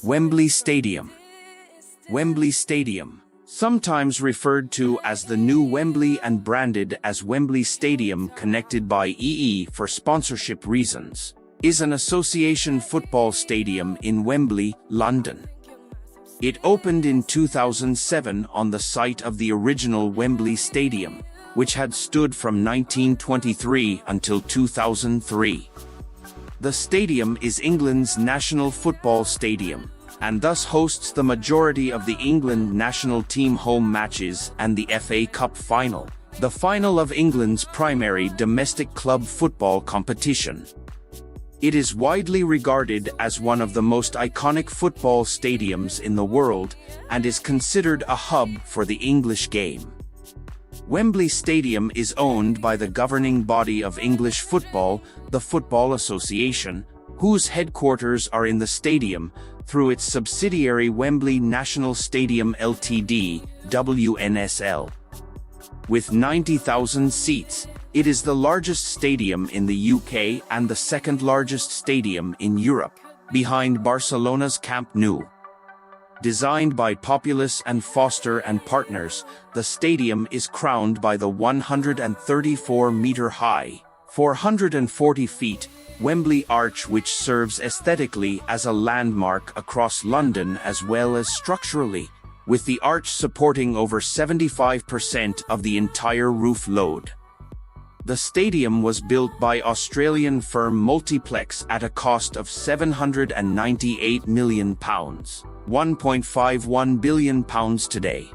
Wembley Stadium. Wembley Stadium, sometimes referred to as the New Wembley and branded as Wembley Stadium connected by EE for sponsorship reasons, is an association football stadium in Wembley, London. It opened in 2007 on the site of the original Wembley Stadium, which had stood from 1923 until 2003. The stadium is England's national football stadium, and thus hosts the majority of the England national team home matches and the FA Cup Final, the final of England's primary domestic club football competition. It is widely regarded as one of the most iconic football stadiums in the world and is considered a hub for the English game. Wembley Stadium is owned by the governing body of English football, the Football Association, whose headquarters are in the stadium, through its subsidiary Wembley National Stadium Ltd, WNSL. With 90,000 seats, it is the largest stadium in the UK and the second largest stadium in Europe, behind Barcelona's Camp Nou. Designed by Populous and Foster and Partners, the stadium is crowned by the 134-metre-high, 440 feet, Wembley Arch, which serves aesthetically as a landmark across London as well as structurally, with the arch supporting over 75% of the entire roof load. The stadium was built by Australian firm Multiplex at a cost of £798 million, £1.51 billion today.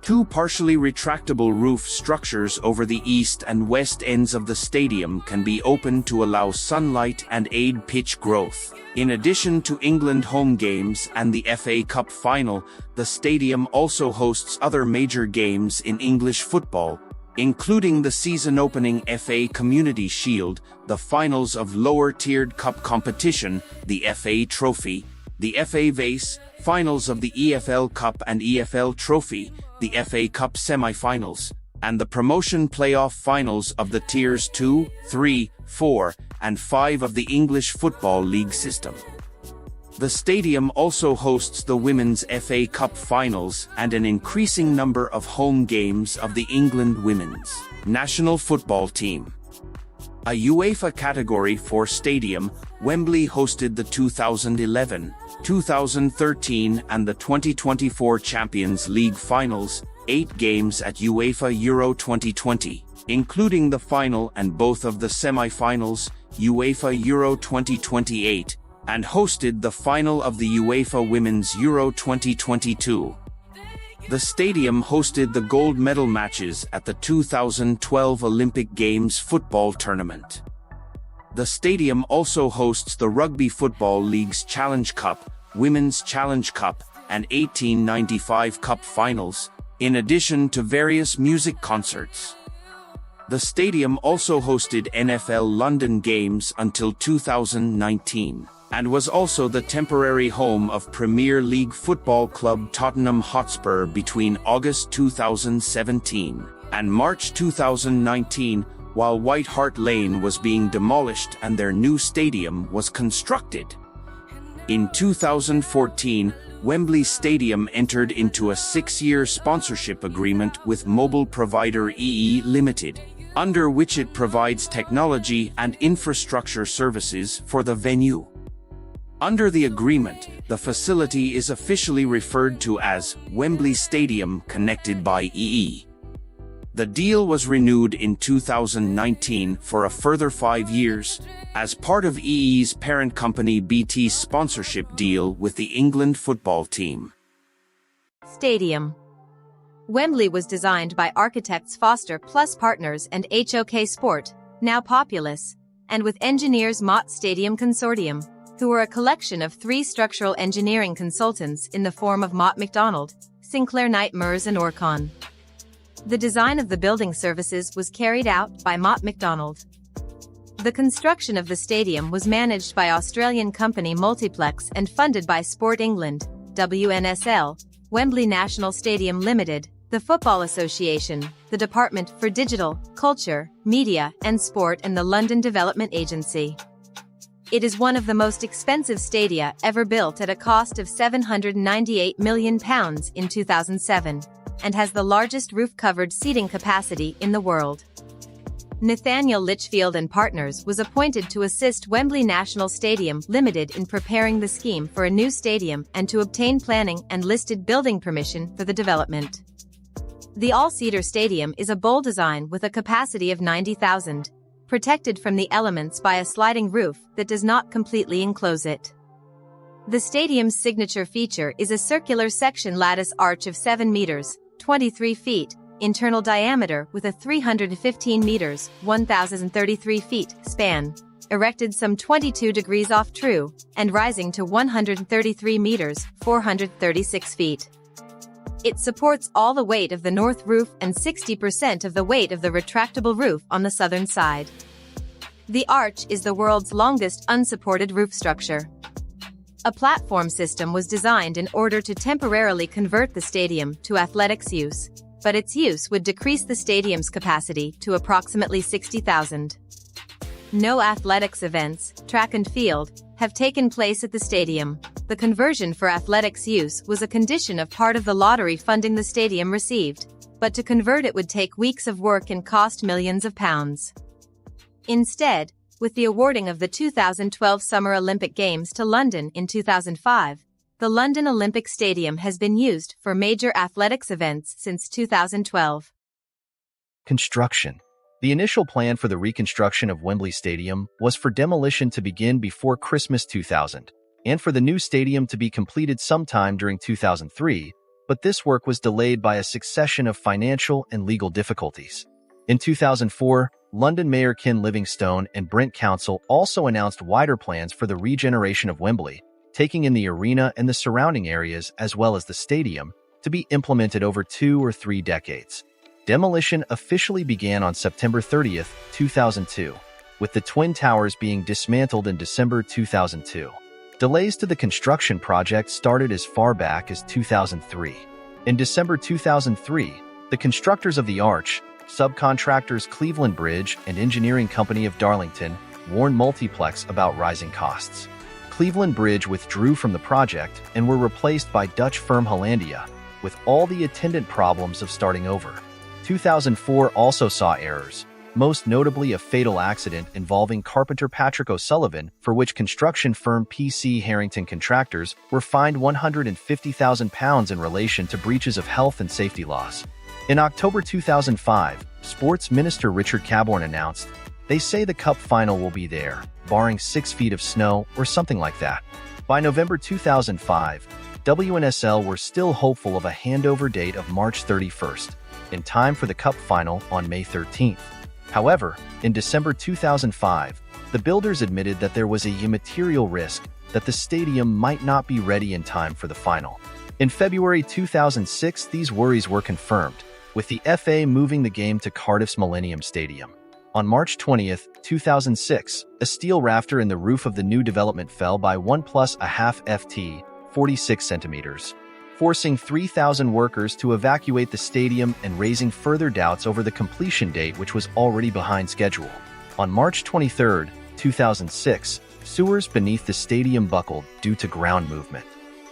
Two partially retractable roof structures over the east and west ends of the stadium can be opened to allow sunlight and aid pitch growth. In addition to England home games and the FA Cup Final, the stadium also hosts other major games in English football, including the season-opening FA Community Shield, the finals of lower-tiered cup competition, the FA Trophy, the FA Vase, finals of the EFL Cup and EFL Trophy, the FA Cup semi-finals, and the promotion playoff finals of the Tiers 2, 3, 4, and 5 of the English Football League system. The stadium also hosts the Women's FA Cup finals and an increasing number of home games of the England women's national football team. A UEFA Category 4 stadium, Wembley hosted the 2011, 2013 and the 2024 Champions League finals, 8 games at UEFA Euro 2020, including the final and both of the semi-finals, UEFA Euro 2028, and hosted the final of the UEFA Women's Euro 2022. The stadium hosted the gold medal matches at the 2012 Olympic Games football tournament. The stadium also hosts the Rugby Football League's Challenge Cup, Women's Challenge Cup, and 1895 Cup finals, in addition to various music concerts. The stadium also hosted NFL London games until 2019, and was also the temporary home of Premier League football club Tottenham Hotspur between August 2017 and March 2019, while White Hart Lane was being demolished and their new stadium was constructed. In 2014, Wembley Stadium entered into a 6-year sponsorship agreement with mobile provider EE Limited, under which it provides technology and infrastructure services for the venue. Under the agreement, the facility is officially referred to as Wembley Stadium connected by EE. The deal was renewed in 2019 for a further 5 years, as part of EE's parent company BT's sponsorship deal with the England football team. Stadium. Wembley was designed by architects Foster Plus Partners and HOK Sport, now Populous, and with engineers Mott Stadium Consortium, who were a collection of 3 structural engineering consultants in the form of Mott MacDonald, Sinclair Knight Mers and Orcon. The design of the building services was carried out by Mott MacDonald. The construction of the stadium was managed by Australian company Multiplex and funded by Sport England, WNSL, Wembley National Stadium Limited, the Football Association, the Department for Digital, Culture, Media and Sport and the London Development Agency. It is one of the most expensive stadia ever built at a cost of £798 million in 2007, and has the largest roof-covered seating capacity in the world. Nathaniel Litchfield and Partners was appointed to assist Wembley National Stadium Limited in preparing the scheme for a new stadium and to obtain planning and listed building permission for the development. The all-seater stadium is a bowl design with a capacity of 90,000, protected from the elements by a sliding roof that does not completely enclose it. The stadium's signature feature is a circular section lattice arch of 7 meters, 23 feet, internal diameter with a 315 meters, 1,033 feet, span, erected some 22 degrees off true, and rising to 133 meters, 436 feet. It supports all the weight of the north roof and 60% of the weight of the retractable roof on the southern side. The arch is the world's longest unsupported roof structure. A platform system was designed in order to temporarily convert the stadium to athletics use, but its use would decrease the stadium's capacity to approximately 60,000. No athletics events, track and field, have taken place at the stadium. The conversion for athletics use was a condition of part of the lottery funding the stadium received, but to convert it would take weeks of work and cost millions of pounds. Instead, with the awarding of the 2012 Summer Olympic Games to London in 2005, the London Olympic Stadium has been used for major athletics events since 2012. Construction. The initial plan for the reconstruction of Wembley Stadium was for demolition to begin before Christmas 2000, and for the new stadium to be completed sometime during 2003, but this work was delayed by a succession of financial and legal difficulties. In 2004, London Mayor Ken Livingstone and Brent Council also announced wider plans for the regeneration of Wembley, taking in the arena and the surrounding areas as well as the stadium, to be implemented over 2 or 3 decades. Demolition officially began on September 30, 2002, with the Twin Towers being dismantled in December 2002. Delays to the construction project started as far back as 2003. In December 2003, the constructors of the arch, subcontractors Cleveland Bridge and Engineering Company of Darlington, warned Multiplex about rising costs. Cleveland Bridge withdrew from the project and were replaced by Dutch firm Hollandia, with all the attendant problems of starting over. 2004 also saw errors, most notably a fatal accident involving carpenter Patrick O'Sullivan, for which construction firm PC Harrington Contractors were fined £150,000 in relation to breaches of health and safety laws. In October 2005, Sports Minister Richard Cabourn announced, "They say the Cup Final will be there, barring 6 feet of snow or something like that." By November 2005, WNSL were still hopeful of a handover date of March 31st, in time for the Cup Final on May 13th. However, in December 2005, the builders admitted that there was a material risk that the stadium might not be ready in time for the final. In February 2006, these worries were confirmed, with the FA moving the game to Cardiff's Millennium Stadium. On March 20, 2006, a steel rafter in the roof of the new development fell by 1+1/2 ft, 46 centimeters, forcing 3,000 workers to evacuate the stadium and raising further doubts over the completion date, which was already behind schedule. On March 23, 2006, sewers beneath the stadium buckled due to ground movement.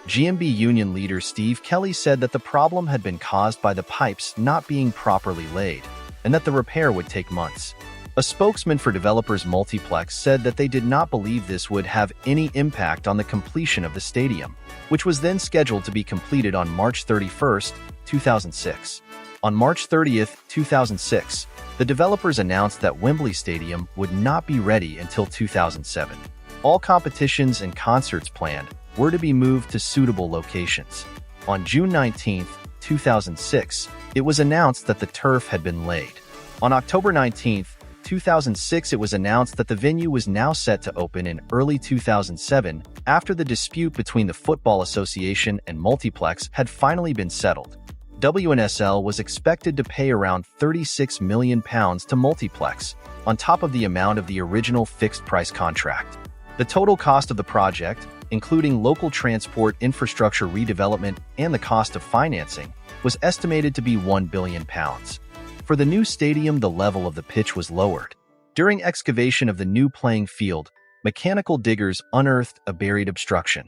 GMB union leader Steve Kelly said that the problem had been caused by the pipes not being properly laid, and that the repair would take months. A spokesman for developers Multiplex said that they did not believe this would have any impact on the completion of the stadium, which was then scheduled to be completed on March 31, 2006. On March 30, 2006, the developers announced that Wembley Stadium would not be ready until 2007. All competitions and concerts planned were to be moved to suitable locations. On June 19, 2006, it was announced that the turf had been laid. On October 19, 2006, it was announced that the venue was now set to open in early 2007 after the dispute between the Football Association and Multiplex had finally been settled. WNSL was expected to pay around £36 million to Multiplex, on top of the amount of the original fixed-price contract. The total cost of the project, including local transport infrastructure redevelopment and the cost of financing, was estimated to be £1 billion. For the new stadium, the level of the pitch was lowered. During excavation of the new playing field, mechanical diggers unearthed a buried obstruction.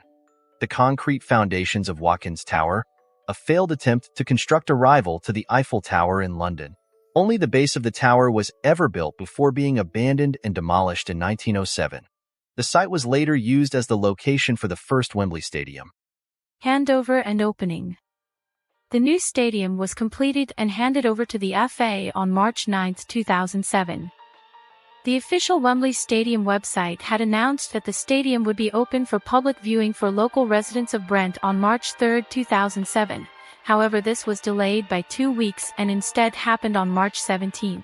The concrete foundations of Watkins Tower, a failed attempt to construct a rival to the Eiffel Tower in London. Only the base of the tower was ever built before being abandoned and demolished in 1907. The site was later used as the location for the first Wembley Stadium. Handover and opening. The new stadium was completed and handed over to the FA on March 9, 2007. The official Wembley Stadium website had announced that the stadium would be open for public viewing for local residents of Brent on March 3, 2007. However, this was delayed by 2 weeks and instead happened on March 17.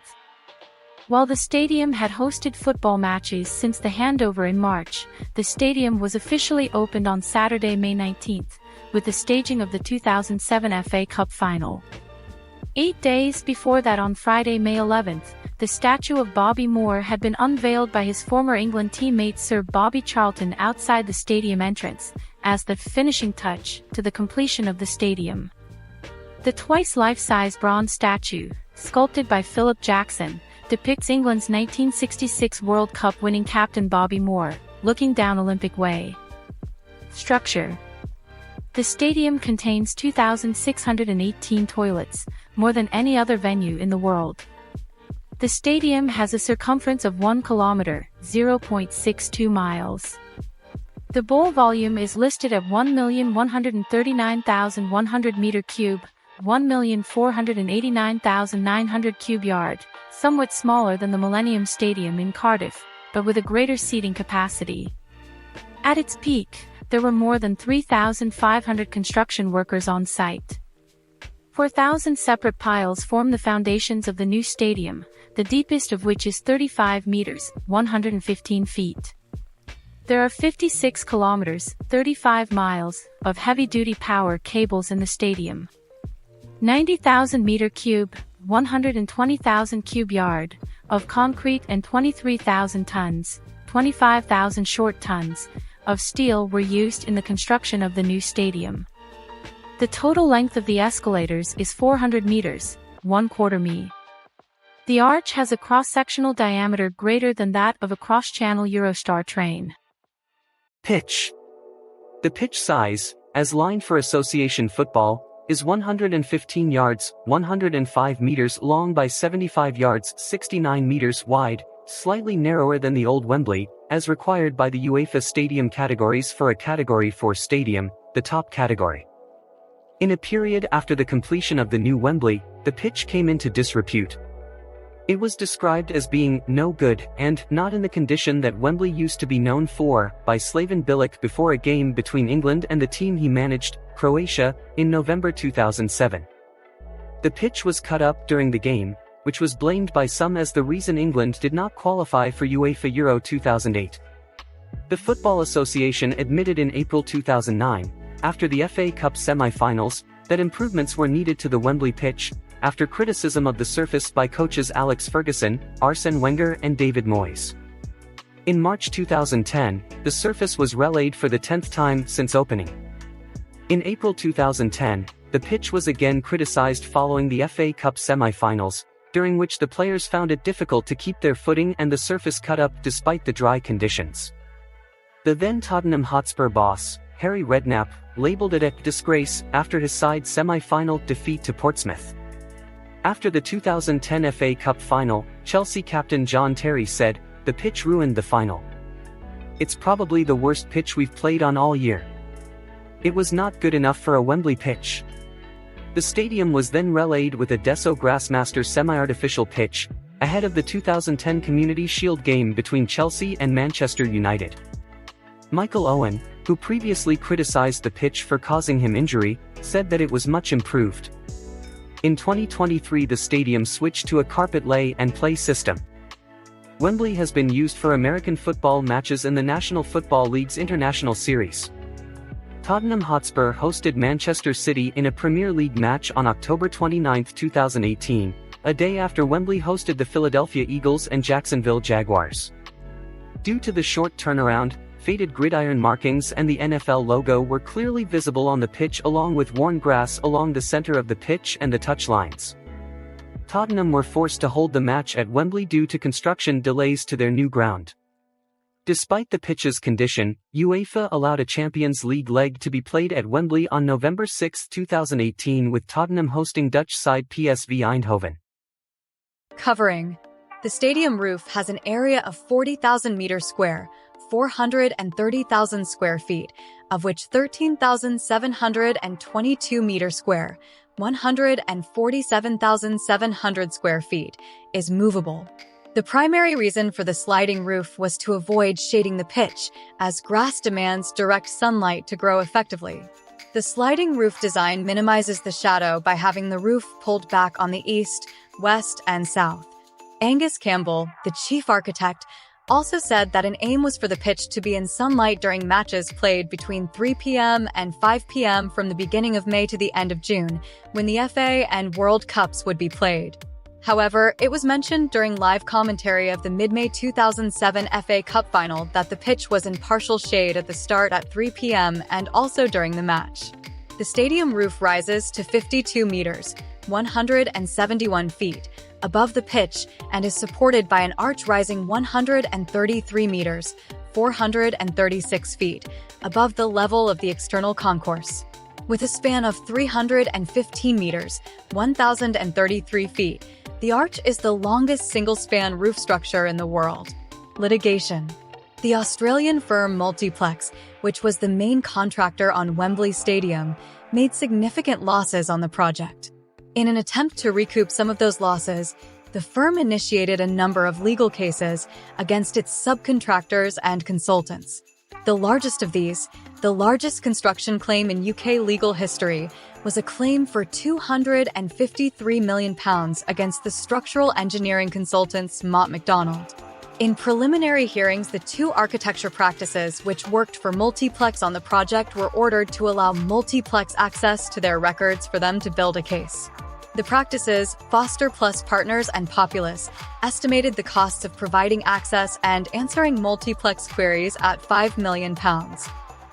While the stadium had hosted football matches since the handover in March, the stadium was officially opened on Saturday, May 19, with the staging of the 2007 FA Cup Final. 8 days before that, on Friday, May 11, the statue of Bobby Moore had been unveiled by his former England teammate Sir Bobby Charlton outside the stadium entrance, as the finishing touch to the completion of the stadium. The twice life-size bronze statue, sculpted by Philip Jackson, depicts England's 1966 World Cup winning captain Bobby Moore, looking down Olympic Way. Structure. The stadium contains 2,618 toilets, more than any other venue in the world. The stadium has a circumference of 1 kilometer, 0.62 miles. The bowl volume is listed at 1,139,100 meter cube, 1,489,900 cube yard, somewhat smaller than the Millennium Stadium in Cardiff, but with a greater seating capacity. At its peak, there were more than 3,500 construction workers on site. 4,000 separate piles form the foundations of the new stadium, the deepest of which is 35 meters, 115 feet. There are 56 kilometers, 35 miles, of heavy-duty power cables in the stadium. 90,000 meter cube, 120,000 cube yard, of concrete and 23,000 tons, 25,000 short tons, of steel were used in the construction of the new stadium. The total length of the escalators is 400 meters, 1/4 mi. The arch has a cross-sectional diameter greater than that of a cross-channel Eurostar train. Pitch. The pitch size, as lined for association football, is 115 yards, 105 meters long by 75 yards, 69 meters wide, slightly narrower than the old Wembley, as required by the UEFA stadium categories for a Category 4 stadium, the top category. In a period after the completion of the new Wembley, the pitch came into disrepute. It was described as being no good and not in the condition that Wembley used to be known for by Slaven Bilic before a game between England and the team he managed, Croatia, in November 2007. The pitch was cut up during the game, which was blamed by some as the reason England did not qualify for UEFA Euro 2008. The Football Association admitted in April 2009, after the FA Cup semi-finals, that improvements were needed to the Wembley pitch, after criticism of the surface by coaches Alex Ferguson, Arsene Wenger and David Moyes. In March 2010, the surface was relayed for the 10th time since opening. In April 2010, the pitch was again criticized following the FA Cup semi-finals, during which the players found it difficult to keep their footing and the surface cut up despite the dry conditions. The then Tottenham Hotspur boss, Harry Redknapp, labeled it a disgrace after his side's semi-final defeat to Portsmouth. After the 2010 FA Cup final, Chelsea captain John Terry said, "The pitch ruined the final. It's probably the worst pitch we've played on all year. It was not good enough for a Wembley pitch." The stadium was then relayed with a Deso Grassmaster semi-artificial pitch, ahead of the 2010 Community Shield game between Chelsea and Manchester United. Michael Owen, who previously criticized the pitch for causing him injury, said that it was much improved. In 2023 the stadium switched to a carpet lay and play system. Wembley has been used for American football matches in the National Football League's International Series. Tottenham Hotspur hosted Manchester City in a Premier League match on October 29, 2018, a day after Wembley hosted the Philadelphia Eagles and Jacksonville Jaguars. Due to the short turnaround, faded gridiron markings and the NFL logo were clearly visible on the pitch along with worn grass along the center of the pitch and the touchlines. Tottenham were forced to hold the match at Wembley due to construction delays to their new ground. Despite the pitch's condition, UEFA allowed a Champions League leg to be played at Wembley on November 6, 2018 with Tottenham hosting Dutch side PSV Eindhoven. Covering. The stadium roof has an area of 40,000 meters square, 430,000 square feet, of which 13,722 meters square, 147,700 square feet, is movable. The primary reason for the sliding roof was to avoid shading the pitch, as grass demands direct sunlight to grow effectively. The sliding roof design minimizes the shadow by having the roof pulled back on the east, west, and south. Angus Campbell, the chief architect, also said that an aim was for the pitch to be in sunlight during matches played between 3 p.m. and 5 p.m. from the beginning of May to the end of June, when the FA and World Cups would be played. However, it was mentioned during live commentary of the mid-May 2007 FA Cup Final that the pitch was in partial shade at the start at 3 p.m. and also during the match. The stadium roof rises to 52 meters, 171 feet, above the pitch and is supported by an arch rising 133 meters, 436 feet, above the level of the external concourse. With a span of 315 meters, 1,033 feet, the arch is the longest single-span roof structure in the world. Litigation. The Australian firm Multiplex, which was the main contractor on Wembley Stadium, made significant losses on the project. In an attempt to recoup some of those losses, the firm initiated a number of legal cases against its subcontractors and consultants. The largest of these, the largest construction claim in UK legal history, was a claim for £253 million against the structural engineering consultants Mott MacDonald. In preliminary hearings, the two architecture practices which worked for Multiplex on the project were ordered to allow Multiplex access to their records for them to build a case. The practices, Foster Plus Partners and Populous, estimated the costs of providing access and answering Multiplex queries at £5 million.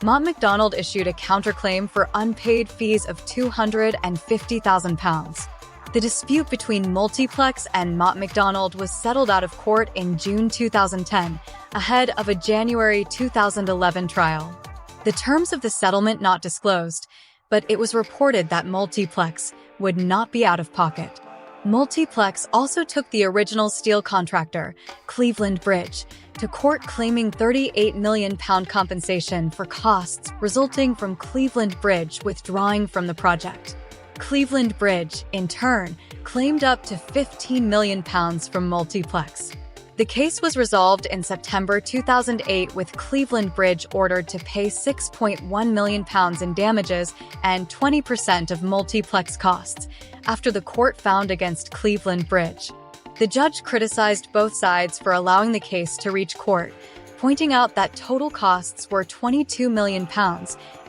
Mott MacDonald issued a counterclaim for unpaid fees of £250,000. The dispute between Multiplex and Mott MacDonald was settled out of court in June 2010, ahead of a January 2011 trial. The terms of the settlement not disclosed, but it was reported that Multiplex would not be out of pocket. Multiplex also took the original steel contractor, Cleveland Bridge, to court claiming £38 million compensation for costs resulting from Cleveland Bridge withdrawing from the project. Cleveland Bridge, in turn, claimed up to £15 million from Multiplex. The case was resolved in September 2008 with Cleveland Bridge ordered to pay £6.1 million in damages and 20% of Multiplex costs, after the court found against Cleveland Bridge. The judge criticized both sides for allowing the case to reach court, pointing out that total costs were £22 million,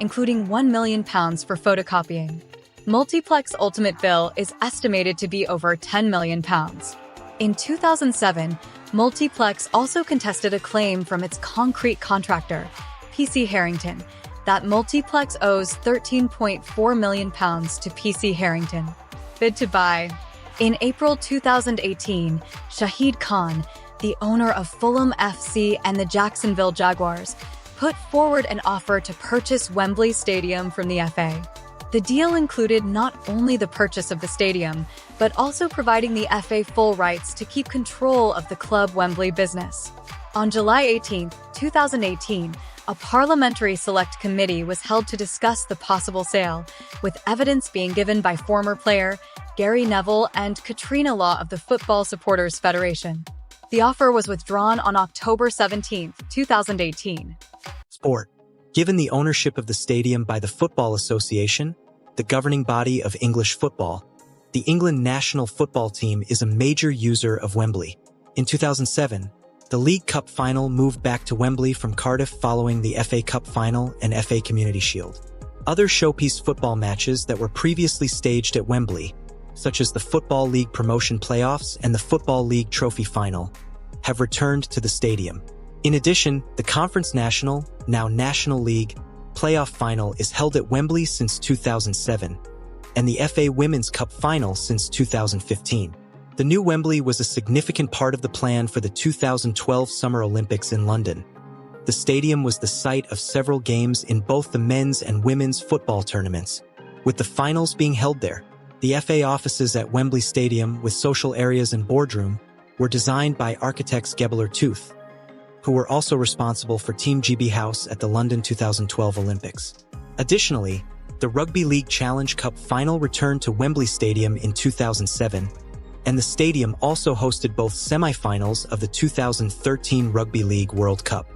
including £1 million for photocopying. Multiplex ultimate bill is estimated to be over £10 million. In 2007, Multiplex also contested a claim from its concrete contractor, PC Harrington, that Multiplex owes £13.4 million to PC Harrington. Bid to buy. In April 2018, Shahid Khan, the owner of Fulham FC and the Jacksonville Jaguars, put forward an offer to purchase Wembley Stadium from the FA. The deal included not only the purchase of the stadium, but also providing the FA full rights to keep control of the club Wembley business. On July 18, 2018, a parliamentary select committee was held to discuss the possible sale, with evidence being given by former player Gary Neville and Katrina Law of the Football Supporters Federation. The offer was withdrawn on October 17, 2018. Sport. Given the ownership of the stadium by the Football Association, the governing body of English football, the England national football team is a major user of Wembley. In 2007, the League Cup Final moved back to Wembley from Cardiff following the FA Cup Final and FA Community Shield. Other showpiece football matches that were previously staged at Wembley, such as the Football League Promotion Playoffs and the Football League Trophy Final, have returned to the stadium. In addition, the Conference National, now National League, Playoff Final is held at Wembley since 2007, and the FA Women's Cup Final since 2015. The new Wembley was a significant part of the plan for the 2012 Summer Olympics in London. the stadium was the site of several games in both the men's and women's football tournaments, with the finals being held there. The FA offices at Wembley Stadium, with social areas and boardroom, were designed by architects Gebler Tooth, who were also responsible for Team GB House at the London 2012 Olympics. Additionally, the Rugby League Challenge Cup final returned to Wembley Stadium in 2007, and the stadium also hosted both semi-finals of the 2013 Rugby League World Cup.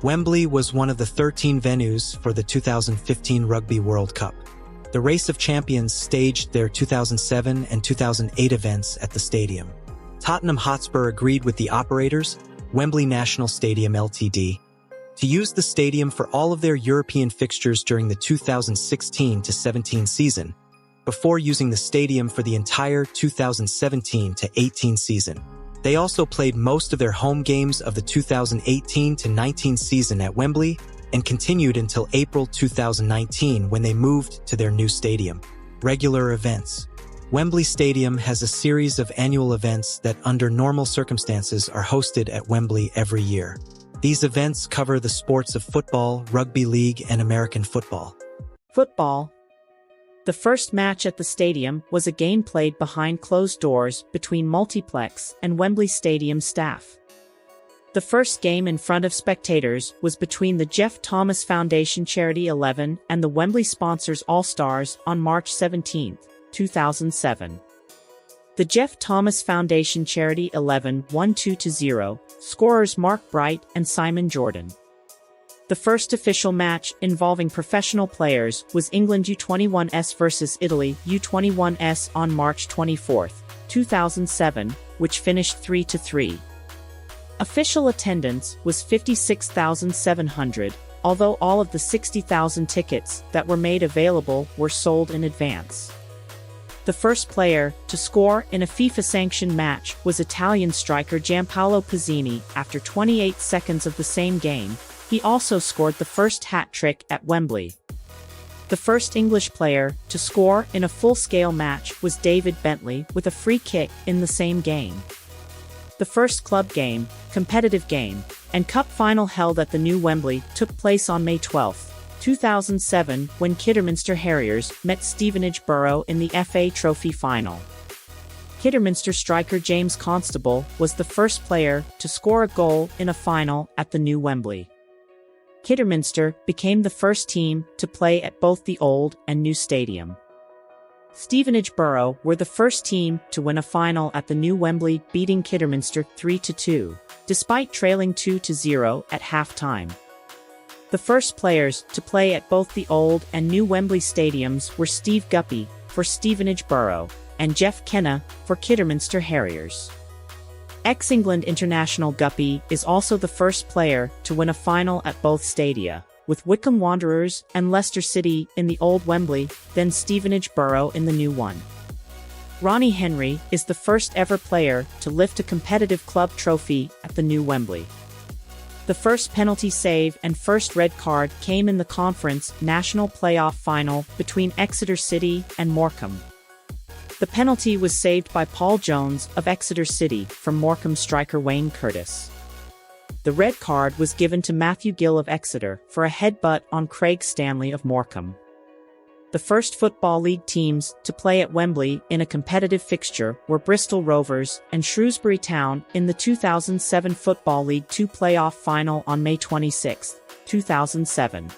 Wembley was one of the 13 venues for the 2015 Rugby World Cup. The Race of Champions staged their 2007 and 2008 events at the stadium. Tottenham Hotspur agreed with the operators, Wembley National Stadium Ltd, to use the stadium for all of their European fixtures during the 2016-17 season, before using the stadium for the entire 2017-18 season. They also played most of their home games of the 2018-19 season at Wembley and continued until April 2019 when they moved to their new stadium. Regular events. Wembley Stadium has a series of annual events that under normal circumstances are hosted at Wembley every year. These events cover the sports of football, rugby league, and American football. Football. The first match at the stadium was a game played behind closed doors between Multiplex and Wembley Stadium staff. The first game in front of spectators was between the Jeff Thomas Foundation Charity 11 and the Wembley Sponsors All-Stars on March 17, 2007. The Jeff Thomas Foundation Charity 11 won 2-0, scorers Mark Bright and Simon Jordan. The first official match involving professional players was England U21s versus Italy U21s on March 24, 2007, which finished 3-3. Official attendance was 56,700, although all of the 60,000 tickets that were made available were sold in advance. The first player to score in a FIFA-sanctioned match was Italian striker Gianpaolo Pizzini after 28 seconds of the same game. He also scored the first hat-trick at Wembley. The first English player to score in a full-scale match was David Bentley with a free kick in the same game. The first club game, competitive game, and cup final held at the new Wembley took place on May 12, 2007 when Kidderminster Harriers met Stevenage Borough in the FA Trophy final. Kidderminster striker James Constable was the first player to score a goal in a final at the new Wembley. Kidderminster became the first team to play at both the old and new stadium. Stevenage Borough were the first team to win a final at the new Wembley, beating Kidderminster 3-2, despite trailing 2-0 at half-time. The first players to play at both the old and new Wembley stadiums were Steve Guppy for Stevenage Borough and Jeff Kenna for Kidderminster Harriers. Ex-England international Guppy is also the first player to win a final at both stadia, with Wycombe Wanderers and Leicester City in the old Wembley, then Stevenage Borough in the new one. Ronnie Henry is the first ever player to lift a competitive club trophy at the new Wembley. The first penalty save and first red card came in the Conference National Playoff final between Exeter City and Morecambe. The penalty was saved by Paul Jones of Exeter City from Morecambe striker Wayne Curtis. The red card was given to Matthew Gill of Exeter for a headbutt on Craig Stanley of Morecambe. The first Football League teams to play at Wembley in a competitive fixture were Bristol Rovers and Shrewsbury Town in the 2007 Football League 2 playoff final on May 26, 2007.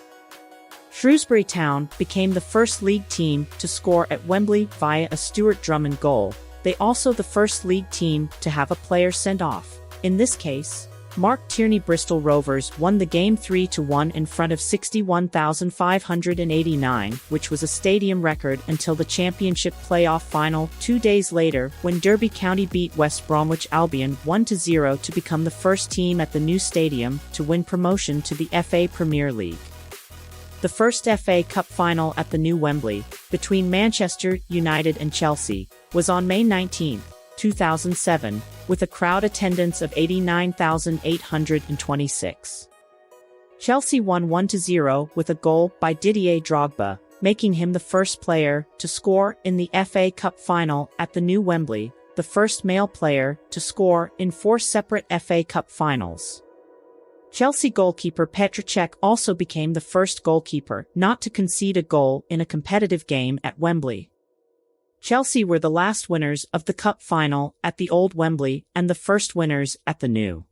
Shrewsbury Town became the first league team to score at Wembley via a Stuart Drummond goal. They also the first league team to have a player sent off. In this case, Mark Tierney. Bristol Rovers won the game 3-1 in front of 61,589, which was a stadium record until the championship playoff final 2 days later when Derby County beat West Bromwich Albion 1-0 to become the first team at the new stadium to win promotion to the FA Premier League. The first FA Cup final at the new Wembley, between Manchester United and Chelsea, was on May 19, 2007, with a crowd attendance of 89,826. Chelsea won 1-0 with a goal by Didier Drogba, making him the first player to score in the FA Cup final at the new Wembley, the first male player to score in 4 separate FA Cup finals. Chelsea goalkeeper Petr Cech also became the first goalkeeper not to concede a goal in a competitive game at Wembley. Chelsea were the last winners of the Cup Final at the old Wembley and the first winners at the new.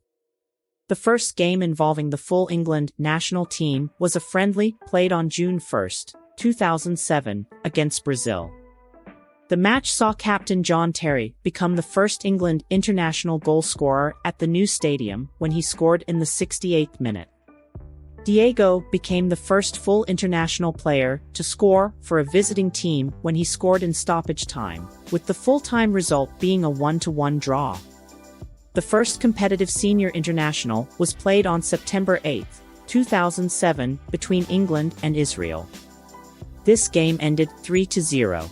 The first game involving the full England national team was a friendly played on June 1, 2007, against Brazil. The match saw captain John Terry become the first England international goal scorer at the new stadium when he scored in the 68th minute. Diego became the first full international player to score for a visiting team when he scored in stoppage time, with the full-time result being a 1-1 draw. The first competitive senior international was played on September 8, 2007, between England and Israel. This game ended 3-0.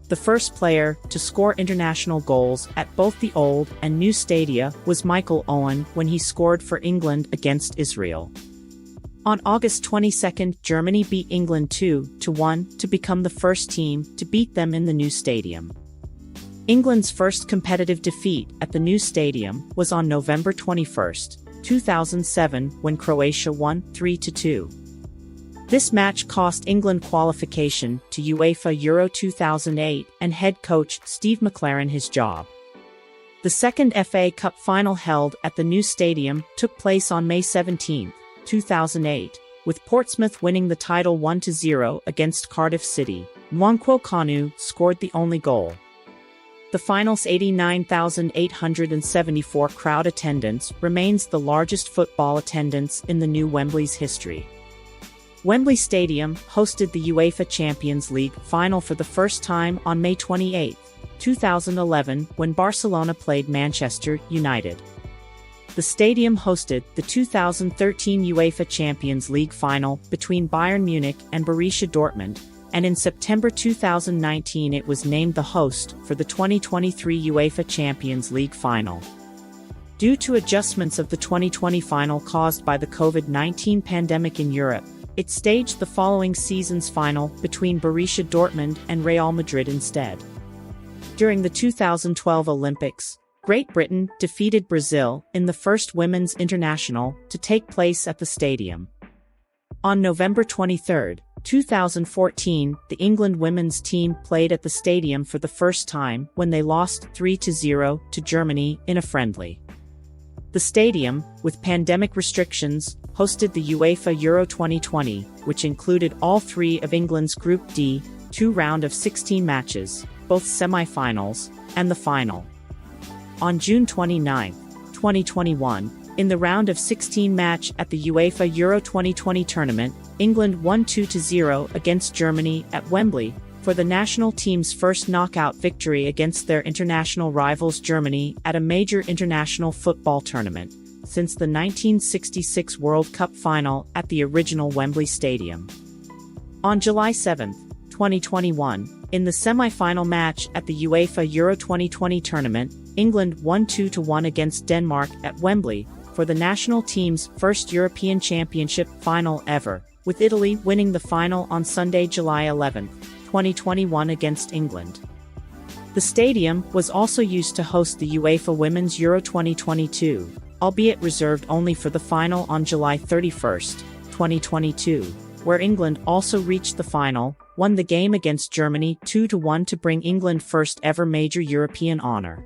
The first player to score international goals at both the old and new stadia was Michael Owen when he scored for England against Israel. On August 22, Germany beat England 2-1 to become the first team to beat them in the new stadium. England's first competitive defeat at the new stadium was on November 21, 2007, when Croatia won 3-2. This match cost England qualification to UEFA Euro 2008 and head coach Steve McLaren his job. The second FA Cup final held at the new stadium took place on May 17, 2008, with Portsmouth winning the title 1-0 against Cardiff City. Nwankwo Kanu scored the only goal. The final's 89,874 crowd attendance remains the largest football attendance in the new Wembley's history. Wembley Stadium hosted the UEFA Champions League final for the first time on May 28, 2011, when Barcelona played Manchester United. The stadium hosted the 2013 UEFA Champions League final between Bayern Munich and Borussia Dortmund, and in September 2019 it was named the host for the 2023 UEFA Champions League final. Due to adjustments of the 2020 final caused by the COVID-19 pandemic in Europe, it staged the following season's final between Borussia Dortmund and Real Madrid instead. During the 2012 Olympics, Great Britain defeated Brazil in the first women's international to take place at the stadium. On November 23, 2014, the England women's team played at the stadium for the first time when they lost 3-0 to Germany in a friendly. The stadium, with pandemic restrictions, hosted the UEFA Euro 2020, which included all three of England's Group D, 2 round of 16 matches, both semi-finals, and the final. On June 29, 2021, in the round of 16 match at the UEFA Euro 2020 tournament, England won 2-0 against Germany at Wembley, for the national team's first knockout victory against their international rivals Germany at a major international football tournament, since the 1966 World Cup Final at the original Wembley Stadium. On July 7, 2021, in the semi-final match at the UEFA Euro 2020 tournament, England won 2-1 against Denmark at Wembley, for the national team's first European Championship final ever, with Italy winning the final on Sunday, July 11, 2021 against England. The stadium was also used to host the UEFA Women's Euro 2022, albeit reserved only for the final on July 31, 2022, where England also reached the final, won the game against Germany 2-1 to bring England first ever major European honor.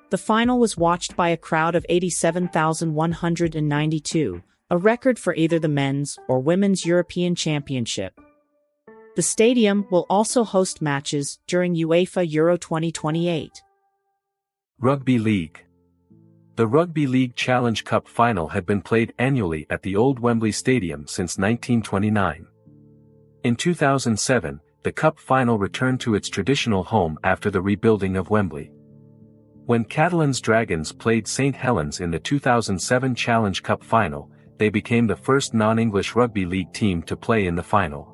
The final was watched by a crowd of 87,192, a record for either the men's or women's European Championship. The stadium will also host matches during UEFA Euro 2028. Rugby League. The Rugby League Challenge Cup Final had been played annually at the old Wembley Stadium since 1929. In 2007, the Cup Final returned to its traditional home after the rebuilding of Wembley. When Catalan's Dragons played St. Helens in the 2007 Challenge Cup Final, they became the first non-English rugby league team to play in the final.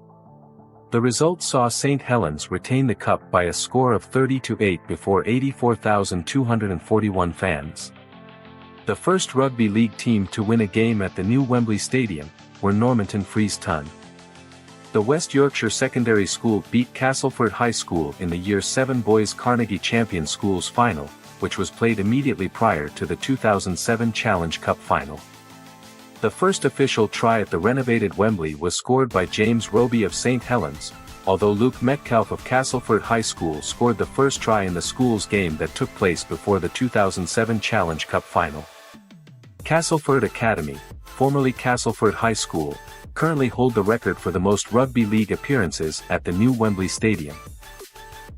The result saw St. Helens retain the cup by a score of 30-8 before 84,241 fans. The first rugby league team to win a game at the new Wembley Stadium were Normanton Freeze Ton. The West Yorkshire Secondary School beat Castleford High School in the Year 7 Boys Carnegie Champion Schools Final, which was played immediately prior to the 2007 Challenge Cup Final. The first official try at the renovated Wembley was scored by James Roby of St. Helens, although Luke Metcalf of Castleford High School scored the first try in the school's game that took place before the 2007 Challenge Cup Final. Castleford Academy, formerly Castleford High School, currently hold the record for the most rugby league appearances at the new Wembley Stadium.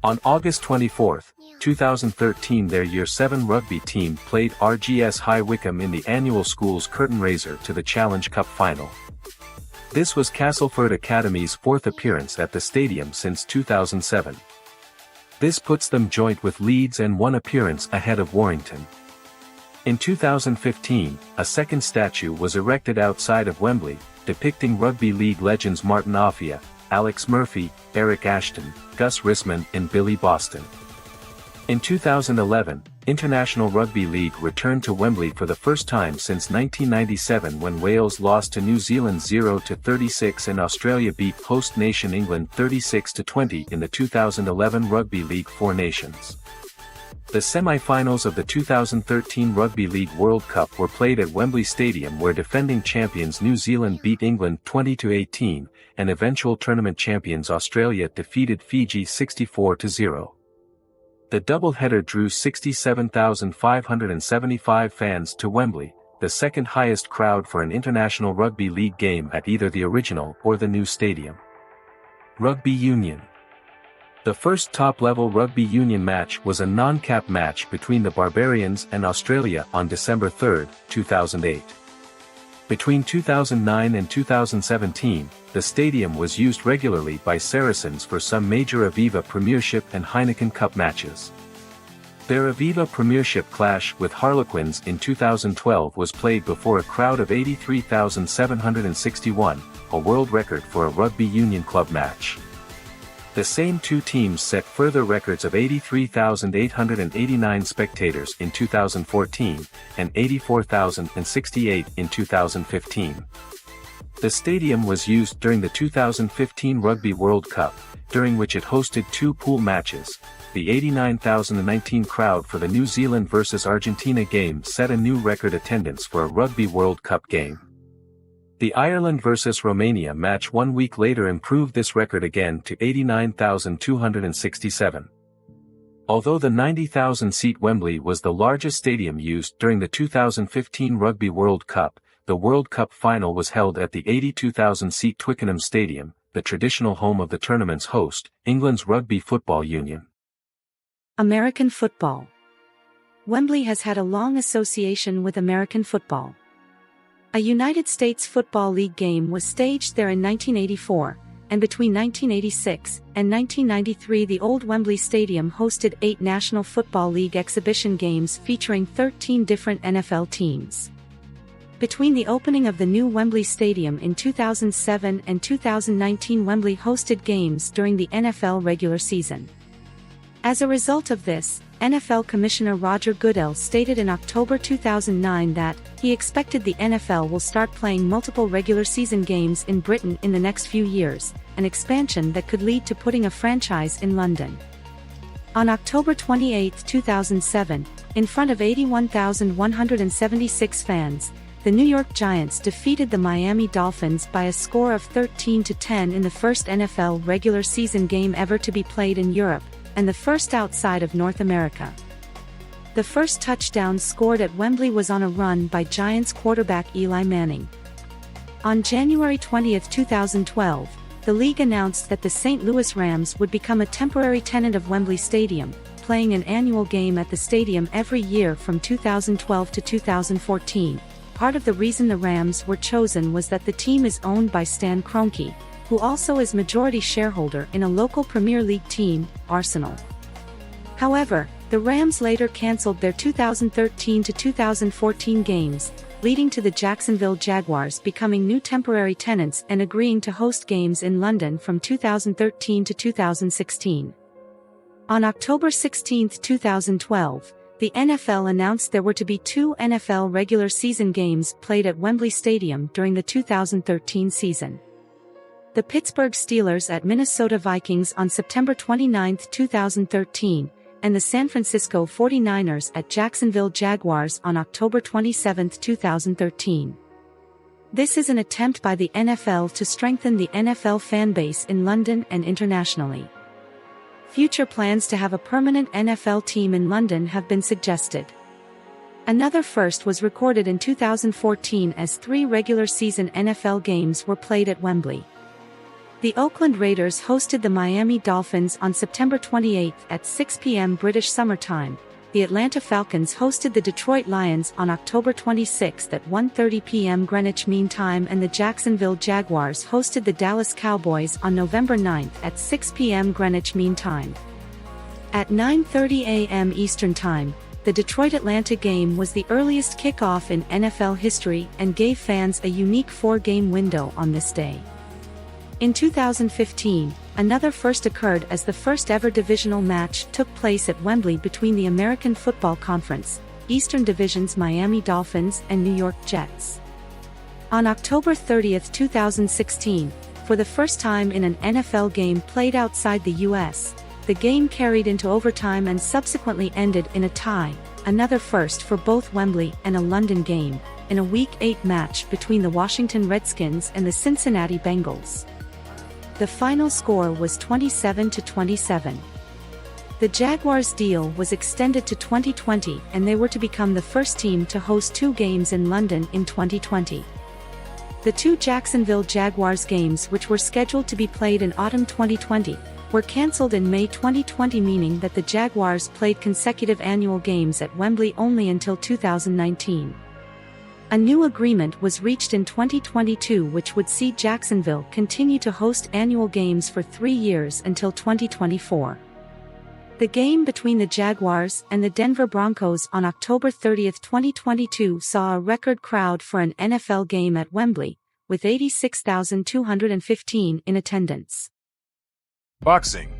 On August 24, 2013, their Year 7 rugby team played RGS High Wycombe in the annual school's curtain raiser to the Challenge Cup Final. This was Castleford Academy's fourth appearance at the stadium since 2007. This puts them joint with Leeds and one appearance ahead of Warrington. In 2015, a second statue was erected outside of Wembley, depicting rugby league legends Martin Offia, Alex Murphy, Eric Ashton, Gus Risman and Billy Boston. In 2011, International Rugby League returned to Wembley for the first time since 1997 when Wales lost to New Zealand 0-36 and Australia beat host nation England 36-20 in the 2011 Rugby League Four Nations. The semi-finals of the 2013 Rugby League World Cup were played at Wembley Stadium, where defending champions New Zealand beat England 20-18, and eventual tournament champions Australia defeated Fiji 64-0. The doubleheader drew 67,575 fans to Wembley, the second highest crowd for an International Rugby League game at either the original or the new stadium. Rugby Union. The first top-level rugby union match was a non-cap match between the Barbarians and Australia on December 3, 2008. Between 2009 and 2017, the stadium was used regularly by Saracens for some major Aviva Premiership and Heineken Cup matches. Their Aviva Premiership clash with Harlequins in 2012 was played before a crowd of 83,761, a world record for a rugby union club match. The same two teams set further records of 83,889 spectators in 2014, and 84,068 in 2015. The stadium was used during the 2015 Rugby World Cup, during which it hosted two pool matches. The 89,019 crowd for the New Zealand vs Argentina game set a new record attendance for a Rugby World Cup game. The Ireland vs Romania match 1 week later improved this record again to 89,267. Although the 90,000-seat Wembley was the largest stadium used during the 2015 Rugby World Cup, the World Cup final was held at the 82,000-seat Twickenham Stadium, the traditional home of the tournament's host, England's Rugby Football Union. American football. Wembley has had a long association with American football. A United States Football League game was staged there in 1984, and between 1986 and 1993 the old Wembley Stadium hosted 8 National Football League exhibition games featuring 13 different NFL teams. Between the opening of the new Wembley Stadium in 2007 and 2019, Wembley hosted games during the NFL regular season. As a result of this, NFL Commissioner Roger Goodell stated in October 2009 that he expected the NFL will start playing multiple regular season games in Britain in the next few years, an expansion that could lead to putting a franchise in London. On October 28, 2007, in front of 81,176 fans, the New York Giants defeated the Miami Dolphins by a score of 13-10 in the first NFL regular season game ever to be played in Europe, and the first outside of North America. The first touchdown scored at Wembley was on a run by Giants quarterback Eli Manning. On January 20, 2012, the league announced that the St. Louis Rams would become a temporary tenant of Wembley Stadium, playing an annual game at the stadium every year from 2012 to 2014. Part of the reason the Rams were chosen was that the team is owned by Stan Kroenke, who also is majority shareholder in a local Premier League team, Arsenal. However, the Rams later cancelled their 2013 to 2014 games, leading to the Jacksonville Jaguars becoming new temporary tenants and agreeing to host games in London from 2013 to 2016. On October 16, 2012, the NFL announced there were to be 2 NFL regular season games played at Wembley Stadium during the 2013 season. The Pittsburgh Steelers at Minnesota Vikings on September 29, 2013, and the San Francisco 49ers at Jacksonville Jaguars on October 27, 2013. This is an attempt by the NFL to strengthen the NFL fan base in London and internationally. Future plans to have a permanent NFL team in London have been suggested. Another first was recorded in 2014 as 3 regular season NFL games were played at Wembley. The Oakland Raiders hosted the Miami Dolphins on September 28 at 6 p.m. British Summer Time. The Atlanta Falcons hosted the Detroit Lions on October 26 at 1:30 p.m. Greenwich Mean Time, and the Jacksonville Jaguars hosted the Dallas Cowboys on November 9 at 6 p.m. Greenwich Mean Time. At 9:30 a.m. Eastern Time, the Detroit-Atlanta game was the earliest kickoff in NFL history and gave fans a unique 4-game window on this day. In 2015, another first occurred as the first-ever divisional match took place at Wembley between the American Football Conference, Eastern Division's Miami Dolphins and New York Jets. On October 30, 2016, for the first time in an NFL game played outside the U.S., the game carried into overtime and subsequently ended in a tie, another first for both Wembley and a London game, in a Week 8 match between the Washington Redskins and the Cincinnati Bengals. The final score was 27-27. The Jaguars' deal was extended to 2020, and they were to become the first team to host 2 games in London in 2020. The 2 Jacksonville Jaguars games, which were scheduled to be played in autumn 2020, were cancelled in May 2020, meaning that the Jaguars played consecutive annual games at Wembley only until 2019. A new agreement was reached in 2022 which would see Jacksonville continue to host annual games for 3 years until 2024. The game between the Jaguars and the Denver Broncos on October 30, 2022 saw a record crowd for an NFL game at Wembley, with 86,215 in attendance. Boxing.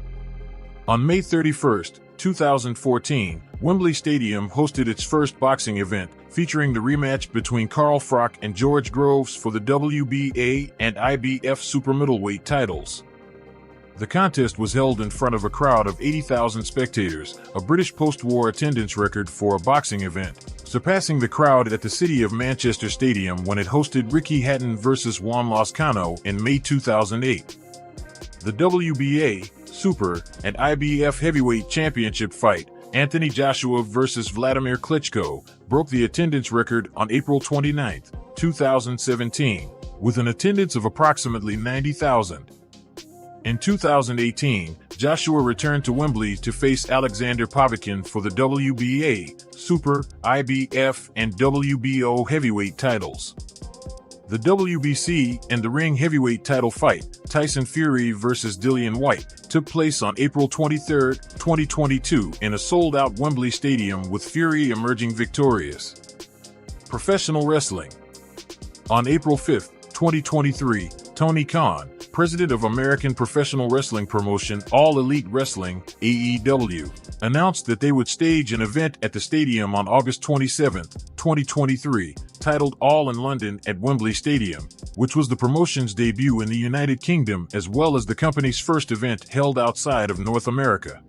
On May 31, 2014, Wembley Stadium hosted its first boxing event, featuring the rematch between Carl Froch and George Groves for the WBA and IBF super middleweight titles. The contest was held in front of a crowd of 80,000 spectators, a British post-war attendance record for a boxing event, surpassing the crowd at the City of Manchester Stadium when it hosted Ricky Hatton vs. Juan Lozcano in May 2008. The WBA, Super, and IBF Heavyweight Championship fight, Anthony Joshua vs. Vladimir Klitschko, broke the attendance record on April 29, 2017, with an attendance of approximately 90,000. In 2018, Joshua returned to Wembley to face Alexander Povetkin for the WBA, Super, IBF, and WBO heavyweight titles. The WBC and the ring heavyweight title fight, Tyson Fury vs. Dillian White, took place on April 23, 2022 in a sold-out Wembley Stadium with Fury emerging victorious. Professional wrestling. On April 5, 2023, Tony Khan, president of American professional wrestling promotion All Elite Wrestling, AEW, announced that they would stage an event at the stadium on August 27, 2023, titled All in London at Wembley Stadium, which was the promotion's debut in the United Kingdom as well as the company's first event held outside of North America.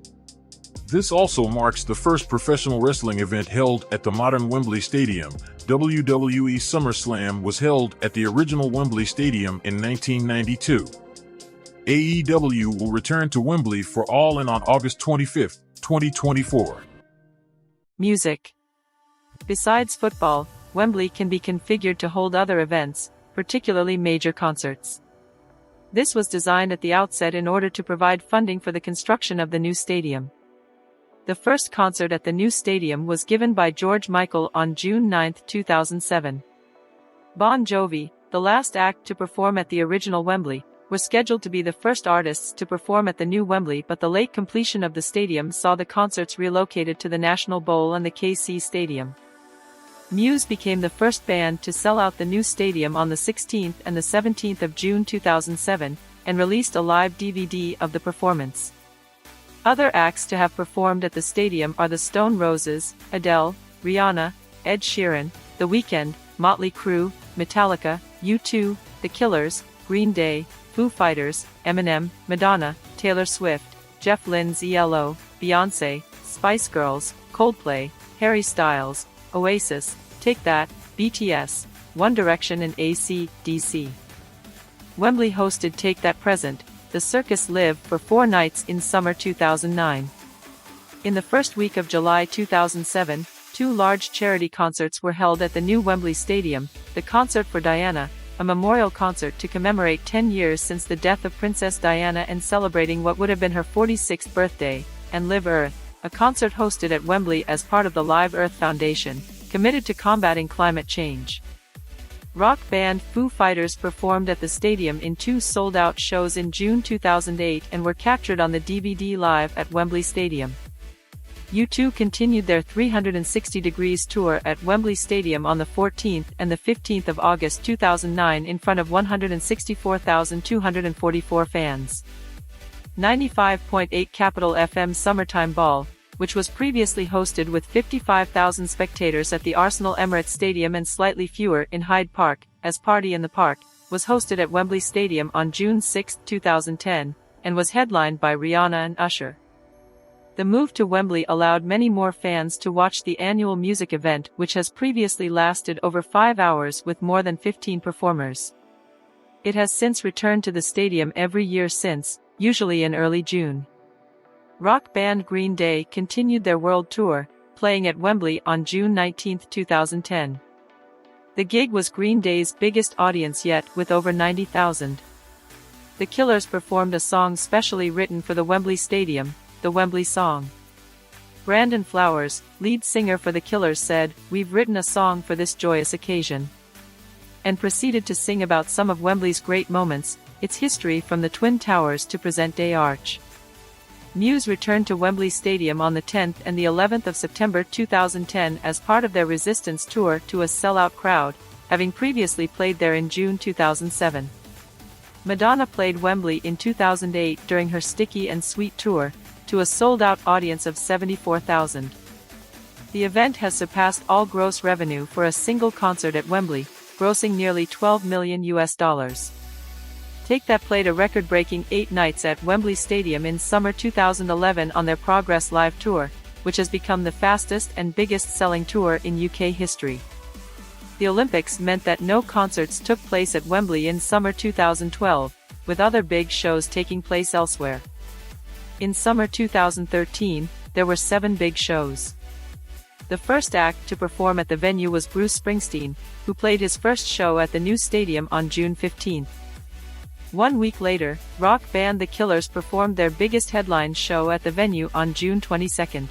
This also marks the first professional wrestling event held at the modern Wembley Stadium. WWE SummerSlam was held at the original Wembley Stadium in 1992. AEW will return to Wembley for All In on August 25, 2024. Music. Besides football, Wembley can be configured to hold other events, particularly major concerts. This was designed at the outset in order to provide funding for the construction of the new stadium. The first concert at the new stadium was given by George Michael on June 9, 2007. Bon Jovi, the last act to perform at the original Wembley, were scheduled to be the first artists to perform at the new Wembley, but the late completion of the stadium saw the concerts relocated to the National Bowl and the KC Stadium. Muse became the first band to sell out the new stadium on the 16th and the 17th of June 2007, and released a live DVD of the performance. Other acts to have performed at the stadium are the Stone Roses, Adele, Rihanna, Ed Sheeran, The Weeknd, Motley Crue, Metallica, U2, The Killers, Green Day, Foo Fighters, Eminem, Madonna, Taylor Swift, Jeff Lynne's ELO, Beyoncé, Spice Girls, Coldplay, Harry Styles, Oasis, Take That, BTS, One Direction and AC/DC. Wembley hosted Take That Present, The Circus Live for 4 nights in summer 2009. In the first week of July 2007, 2 large charity concerts were held at the new Wembley Stadium, the Concert for Diana, a memorial concert to commemorate 10 years since the death of Princess Diana and celebrating what would have been her 46th birthday, and Live Earth, a concert hosted at Wembley as part of the Live Earth Foundation, committed to combating climate change. Rock band Foo Fighters performed at the stadium in 2 sold-out shows in June 2008 and were captured on the DVD Live at Wembley Stadium. U2 continued their 360 Degrees tour at Wembley Stadium on the 14th and the 15th of August 2009 in front of 164,244 fans. 95.8 Capital FM Summertime Ball, which was previously hosted with 55,000 spectators at the Arsenal Emirates Stadium and slightly fewer in Hyde Park, as Party in the Park, was hosted at Wembley Stadium on June 6, 2010, and was headlined by Rihanna and Usher. The move to Wembley allowed many more fans to watch the annual music event, which has previously lasted over 5 hours with more than 15 performers. It has since returned to the stadium every year since, usually in early June. Rock band Green Day continued their world tour, playing at Wembley on June 19, 2010. The gig was Green Day's biggest audience yet, with over 90,000. The Killers performed a song specially written for the Wembley Stadium, the Wembley Song. Brandon Flowers, lead singer for the Killers, said, "We've written a song for this joyous occasion," and proceeded to sing about some of Wembley's great moments, its history from the Twin Towers to present-day Arch. Muse returned to Wembley Stadium on the 10th and the 11th of September 2010 as part of their Resistance tour to a sellout crowd, having previously played there in June 2007. Madonna played Wembley in 2008 during her Sticky and Sweet tour, to a sold-out audience of 74,000. The event has surpassed all gross revenue for a single concert at Wembley, grossing nearly $12 million. Take That played a record-breaking 8 nights at Wembley Stadium in summer 2011 on their Progress Live tour, which has become the fastest and biggest-selling tour in UK history. The Olympics meant that no concerts took place at Wembley in summer 2012, with other big shows taking place elsewhere. In summer 2013, there were 7 big shows. The first act to perform at the venue was Bruce Springsteen, who played his first show at the new stadium on June 15. 1 week later, rock band The Killers performed their biggest headline show at the venue on June 22.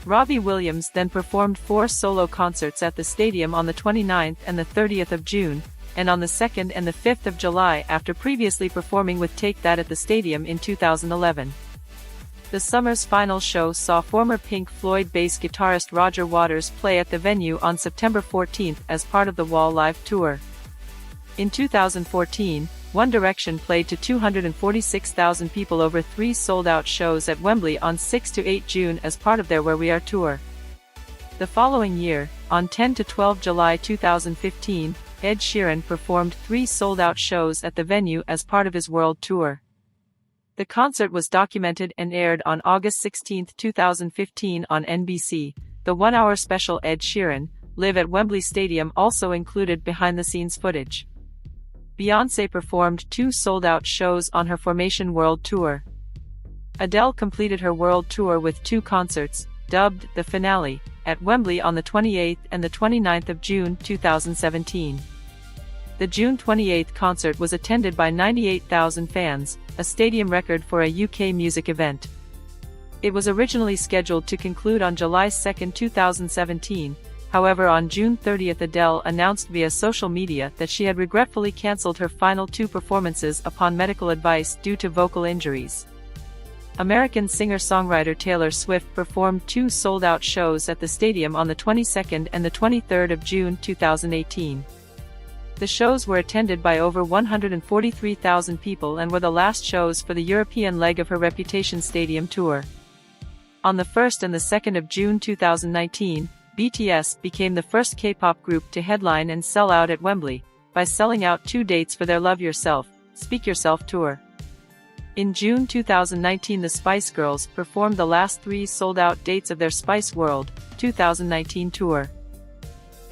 Robbie Williams then performed 4 solo concerts at the stadium on the 29th and the 30th of June, and on the 2nd and the 5th of July after previously performing with Take That at the stadium in 2011. The summer's final show saw former Pink Floyd bass guitarist Roger Waters play at the venue on September 14 as part of the Wall Live tour. In 2014, One Direction played to 246,000 people over 3 sold-out shows at Wembley on 6 to 8 June as part of their Where We Are tour. The following year, on 10 to 12 July 2015, Ed Sheeran performed 3 sold-out shows at the venue as part of his world tour. The concert was documented and aired on August 16, 2015 on NBC. The 1-hour special Ed Sheeran, Live at Wembley Stadium also included behind-the-scenes footage. Beyoncé performed 2 sold-out shows on her Formation World Tour. Adele completed her world tour with 2 concerts, dubbed The Finale, at Wembley on the 28th and the 29th of June 2017. The June 28 concert was attended by 98,000 fans, a stadium record for a UK music event. It was originally scheduled to conclude on July 2, 2017, however on June 30 Adele announced via social media that she had regretfully cancelled her final 2 performances upon medical advice due to vocal injuries. American singer-songwriter Taylor Swift performed 2 sold-out shows at the stadium on the 22nd and the 23rd of June 2018. The shows were attended by over 143,000 people and were the last shows for the European leg of her Reputation Stadium tour. On the 1st and the 2nd of June 2019, BTS became the first K-pop group to headline and sell out at Wembley, by selling out 2 dates for their Love Yourself, Speak Yourself tour. In June 2019 the Spice Girls performed the last 3 sold-out dates of their Spice World 2019 tour.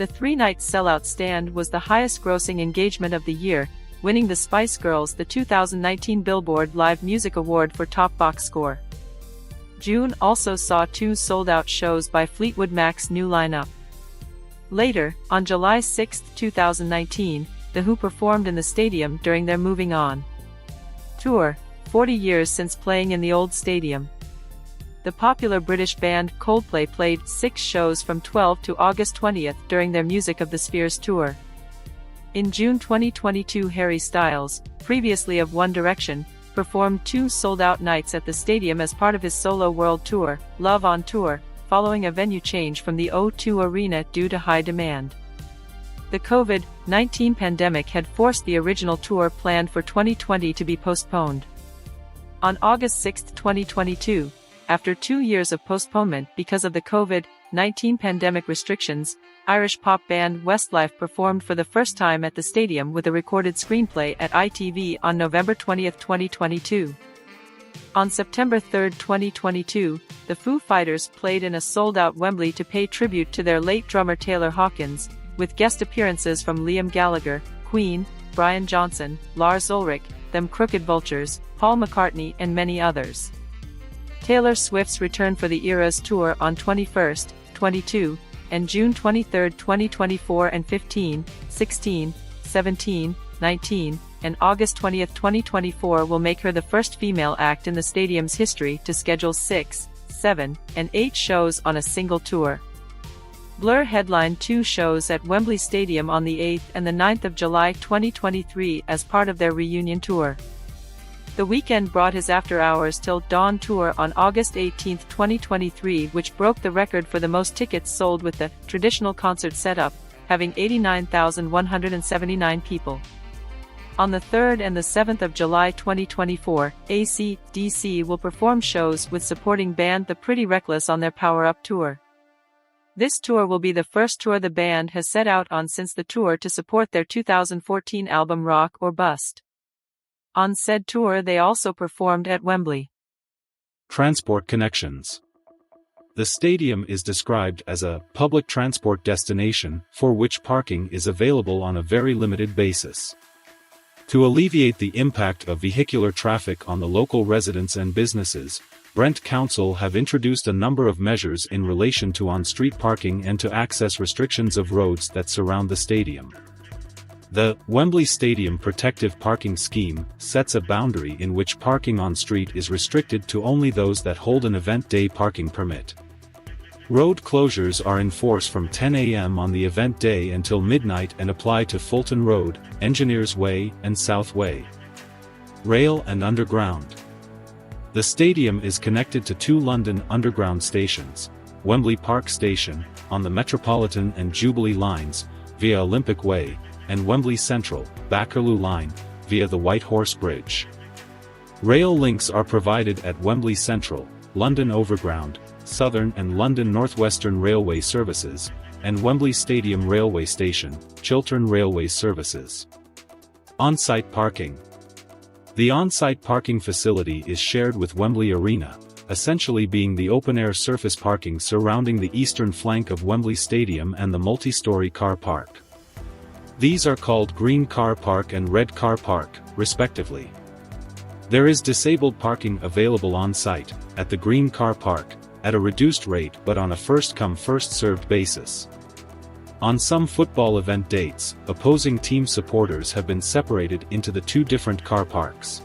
The three-night sellout stand was the highest-grossing engagement of the year, winning the Spice Girls the 2019 Billboard Live Music Award for Top Box Score. June also saw 2 sold-out shows by Fleetwood Mac's new lineup. Later, on July 6, 2019, The Who performed in the stadium during their Moving On tour, 40 years since playing in the old stadium. The popular British band Coldplay played 6 shows from 12 to August 20 during their Music of the Spheres tour. In June 2022, Harry Styles, previously of One Direction, performed 2 sold-out nights at the stadium as part of his solo world tour, Love on Tour, following a venue change from the O2 Arena due to high demand. The COVID-19 pandemic had forced the original tour planned for 2020 to be postponed. On August 6, 2022, after 2 years of postponement because of the COVID-19 pandemic restrictions, Irish pop band Westlife performed for the first time at the stadium with a recorded screenplay at ITV on November 20, 2022. On September 3, 2022, the Foo Fighters played in a sold-out Wembley to pay tribute to their late drummer Taylor Hawkins, with guest appearances from Liam Gallagher, Queen, Brian Johnson, Lars Ulrich, Them Crooked Vultures, Paul McCartney and many others. Taylor Swift's return for the Eras Tour on 21st, 22, and June 23, 2024 and 15, 16, 17, 19, and August 20, 2024 will make her the first female act in the stadium's history to schedule 6, 7, and 8 shows on a single tour. Blur headlined 2 shows at Wembley Stadium on the 8th and the 9th of July 2023 as part of their reunion tour. The Weeknd brought his After Hours Till Dawn tour on August 18, 2023, which broke the record for the most tickets sold with the traditional concert setup, having 89,179 people. On the 3rd and the 7th of July 2024, AC/DC will perform shows with supporting band The Pretty Reckless on their Power Up tour. This tour will be the first tour the band has set out on since the tour to support their 2014 album Rock or Bust. On said tour they also performed at Wembley. Transport connections. The stadium is described as a public transport destination for which parking is available on a very limited basis. To alleviate the impact of vehicular traffic on the local residents and businesses, Brent Council have introduced a number of measures in relation to on-street parking and to access restrictions of roads that surround the stadium. The Wembley Stadium Protective Parking Scheme sets a boundary in which parking on street is restricted to only those that hold an event day parking permit. Road closures are in force from 10 a.m. on the event day until midnight and apply to Fulton Road, Engineers Way, and South Way. Rail and Underground. The stadium is connected to 2 London Underground stations, Wembley Park Station, on the Metropolitan and Jubilee lines, via Olympic Way, and Wembley Central, Bakerloo Line, via the White Horse Bridge. Rail links are provided at Wembley Central, London Overground, Southern and London Northwestern Railway Services, and Wembley Stadium Railway Station, Chiltern Railway Services. On-site parking. The on-site parking facility is shared with Wembley Arena, essentially being the open-air surface parking surrounding the eastern flank of Wembley Stadium and the multi-story car park. These are called Green Car Park and Red Car Park, respectively. There is disabled parking available on-site, at the Green Car Park, at a reduced rate but on a first-come first-served basis. On some football event dates, opposing team supporters have been separated into the 2 different car parks.